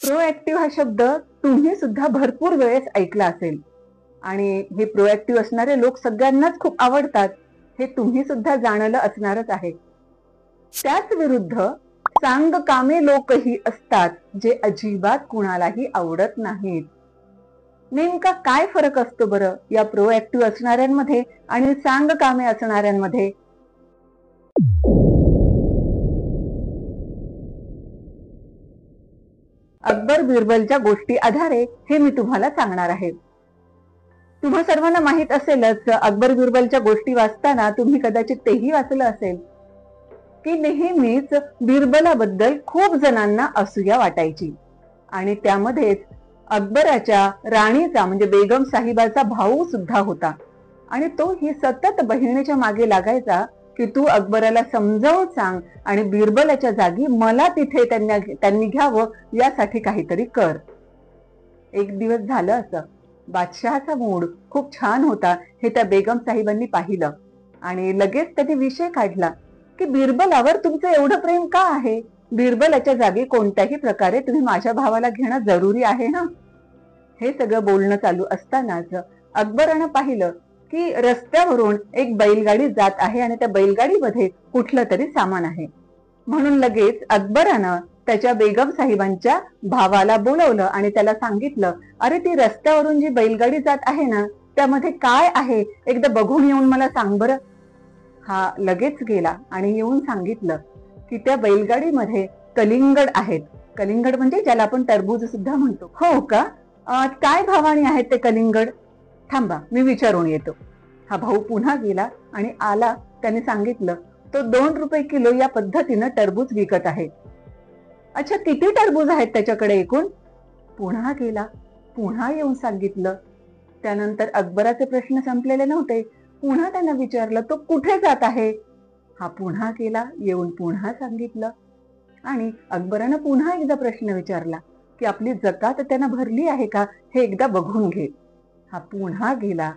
Proactive हा शब्द तुम्ही सुद्धा भरपूर वेळेस ऐकला असेल आणि हे प्रोएक्टिव्ह असणारे लोक सगळ्यांनाच खूप आवडतात हे तुम्ही सुद्धा जाणलं असणारच आहे. त्याच विरुद्ध सांग कामे लोकही असतात जे अजिबात कुणालाही आवडत नाहीत. नेमका काय फरक असतो बरं या प्रोएक्टिव्ह असणाऱ्यांमध्ये आणि सांग कामे असणाऱ्यांमध्ये? अकबर बिरबलच्या गोष्टी आधारे हे मी तुम्हाला सांगणार आहे. तुम्हा सर्वांना माहित असेलच, अकबर बिरबलच्या गोष्टी वाचताना तुम्ही कदाचित तेही वाचलं असेल की नेहमीच बिरबलाबद्दल खूप जणांना असूया वाटायची आणि त्यामध्येच अकबराच्या राणीचा म्हणजे बेगम साहिबाचा भाऊ सुद्धा होता आणि तो ही सतत बहिणीच्या मागे लागायचा की तू अकबराला समजावून सांग आणि बिरबलाच्या जागी मला तिथे त्यांनी घ्यावं यासाठी काहीतरी कर. एक दिवस झालं असं, बादशहाचा मूड खूप छान होता हे त्या बेगम साहिबांनी पाहिलं आणि लगेच त्यांनी विषय काढला की बिरबलावर तुमचं एवढं प्रेम का आहे? बिरबलाच्या जागी कोणत्याही प्रकारे तुम्ही माझ्या भावाला घेणं जरुरी आहे ना. हे सगळं बोलणं चालू असतानाच अकबरानं पाहिलं की रस्त्यावरून एक बैलगाडी जात आहे आणि त्या बैलगाडीमध्ये कुठलं तरी सामान आहे. म्हणून लगेच अकबरानं त्याच्या बेगम साहिबांच्या भावाला बोलवलं आणि त्याला सांगितलं, अरे ती रस्त्यावरून जी बैलगाडी जात आहे ना त्यामध्ये काय आहे एकदा बघून येऊन मला सांग बरं. हा लगेच गेला आणि येऊन सांगितलं की त्या बैलगाडीमध्ये कलिंगड आहेत. कलिंगड म्हणजे ज्याला आपण टरबूज सुद्धा म्हणतो. हो का? काय भावाने आहेत ते कलिंगड? थांबा मी विचारून येतो. हा भाऊ पुन्हा गेला आणि आला. त्याने सांगितलं तो 2 रुपये किलो या पद्धतीनं टरबूज विकत आहे. अच्छा, किती टरबूज आहेत त्याच्याकडे एकूण? पुन्हा गेला, पुन्हा येऊन सांगितलं. त्यानंतर अकबराचे प्रश्न संपलेले नव्हते. पुन्हा त्यांना विचारलं तो कुठे जात आहे? हा पुन्हा गेला, येऊन पुन्हा सांगितलं आणि अकबरानं पुन्हा एकदा प्रश्न विचारला की आपली जकात त्यांना भरली आहे का हे एकदा बघून घे. हा पुन्हा गेला,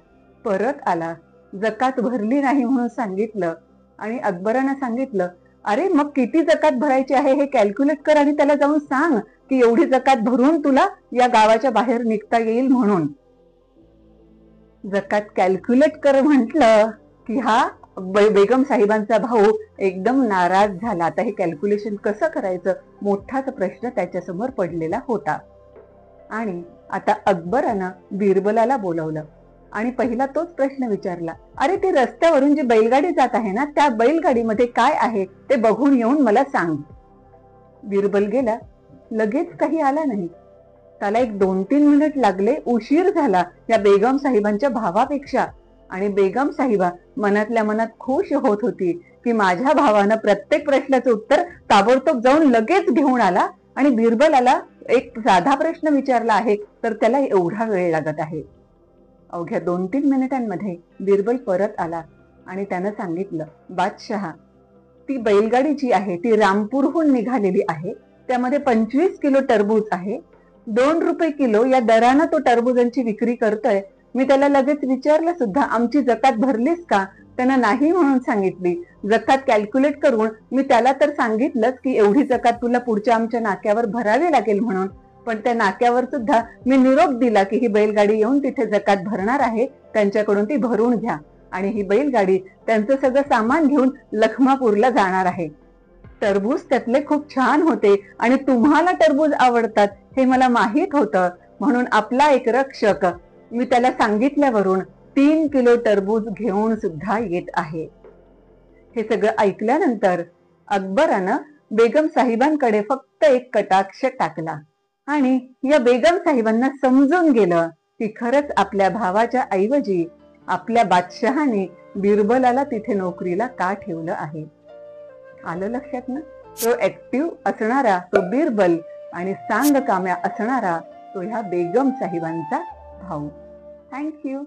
परत आला, जकात भरली नाही म्हणून सांगितलं आणि अकबरानं सांगितलं, अरे मग किती जकात भरायची आहे हे कॅल्क्युलेट कर आणि त्याला जाऊन सांग की एवढी जकात भरून तुला या गावाच्या बाहेर निघता येईल म्हणून. जकात कॅल्क्युलेट कर म्हटलं की हा बेगम साहिबांचा भाऊ एकदम नाराज झाला. आता हे कॅल्क्युलेशन कसं करायचं मोठाच प्रश्न त्याच्यासमोर पडलेला होता. आणि आता अकबरानं बिरबलाला बोलवलं आणि पहिला तोच प्रश्न विचारला, अरे ती रस्त्यावरून जी बैलगाडी जात आहे ना त्या बैलगाडीमध्ये काय आहे ते बघून येऊन मला सांग. बिरबल गेला, लगेच काही आला नाही. त्याला एक 2-3 मिनिट लागले. उशीर झाला या बेगम साहिबांच्या भावापेक्षा. आणि बेगम साहिबा मनातल्या मनात खुश होत होती की माझ्या भावानं प्रत्येक प्रश्नाचं उत्तर ताबडतोब जाऊन लगेच घेऊन आला आणि बिरबलाला एक साधा प्रश्न विचारला आहे तर त्याला एवढा वेळ लागत आहे. अवघ्या 2-3 मिनिटांमध्ये बिरबल परत आला आणि त्यानं सांगितलं, बादशहा ती बैलगाडी जी आहे ती रामपूरहून निघालेली आहे. त्यामध्ये 25 किलो टरबूज आहे. 2 रुपये किलो या दरानं तो टरबूजांची विक्री करतोय. मी त्याला लगेच विचारलं सुद्धा, आमची जकात भरलीस का? त्यानं नाही म्हणून सांगितली. जकात कॅल्क्युलेट करून मी त्याला तर सांगितलंच की एवढी जकात तुला पुढच्या आमच्या नाक्यावर भरावी लागेल म्हणून, पण त्या नाक्यावर सुद्धा मी निरोप दिला की ही बैलगाडी येऊन तिथे जकात भरणार आहे, त्यांच्याकडून ती भरून घ्या. आणि ही बैलगाडी त्यांचं सगळं सामान घेऊन लखमापूरला जाणार आहे. टरबूज त्यातले खूप छान होते आणि तुम्हाला टरबूज आवडतात हे मला माहित होतं, म्हणून आपला एक रक्षक मी त्याला सांगितल्यावरून 3 किलो टरबूज घेऊन सुद्धा येत आहे. हे सगळं ऐकल्यानंतर अकबरानं बेगम साहिबांकडे फक्त एक कटाक्ष टाकला आणि या बेगम साहिबांना समजून गेलं की खरंच आपल्या भावाच्या ऐवजी आपल्या बादशहाने बिरबलाला तिथे नोकरीला का ठेवलं आहे. आलं लक्षात ना? तो ऍक्टिव्ह असणारा तो बिरबल आणि सांग काम्या असणारा तो ह्या बेगम साहिबांचा भाऊ. थँक्यू.